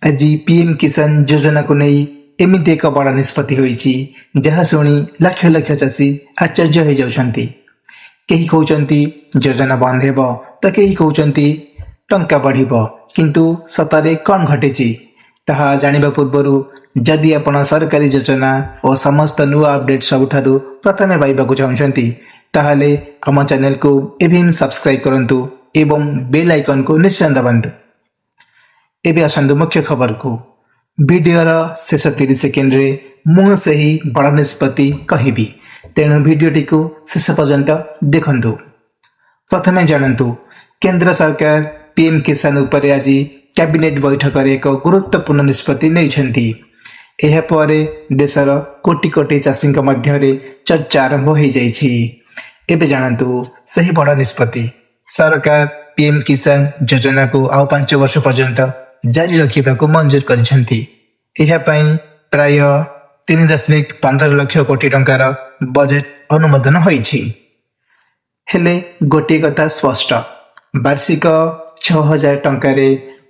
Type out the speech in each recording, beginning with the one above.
आज पीएम किसान योजना को नहीं एमती एक बड़ निष्पत्ति होईची जहाँ शुणी लक्ष लक्ष चाषी आश्चर्य हो जाउछंती। केही कहउछंती योजना बंद हेब तो केही कहउछंती टंका बढ़िबो, किंतु सतरे कौन घटिची ताहा जानिबा पूर्वरु जदि आपण सरकारी योजना और समस्त नुआ अपडेट सबुठारु प्रथमे पाइबाकु चाहुछंती ताहाले आम चैनल को एवं सब्सक्राइब करंतु एवं बेल आइकन को निश्चय दबांतु। एबे आसंतु मुख्य खबर को। वीडियोर शेष 30 सेकेंड रे मु सही बड़ निष्पत्ति कहबी, तेणु वीडियोटी को शेष पर्यंत देखंतु। प्रथमे जानंतु केंद्र सरकार पीएम किसान उपरे आज कैबिनेट बैठक रे एक गुरुत्वपूर्ण निष्पत्ति नैछंती। एहा परे देशर कोटि कोटि चाषी मध्य रे चर्चा आरंभ हो जाइछि। एबे जानंतु सही बड़ निष्पत्ति। सरकार पीएम किसान योजना को आउ 5 वर्ष पर्यंत जारी रखा मंजूर करिसेंती। एहा पई प्राय 3.15 लाख कोटी टंकार बजेट अनुमोदन होईछि। हेले गोटे कथा स्पष्ट, वार्षिक 6000 टंकार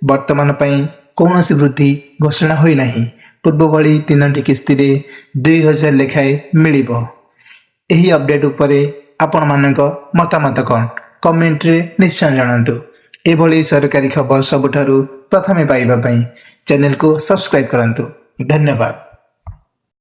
वर्तमान पई कौनसी वृद्धि घोषणा होई नाही। पूर्व भली 3टी किस्ती रे 2000 लेखाए मिलिबो। एही अपडेट उपरे आपण मानक मतामत कौन कमेंट रे निश्चय जणांतु। एभली सरकारी खबर सबुठारु प्रथमे पाइबा पई चैनल को सब्सक्राइब करंतु। धन्यवाद।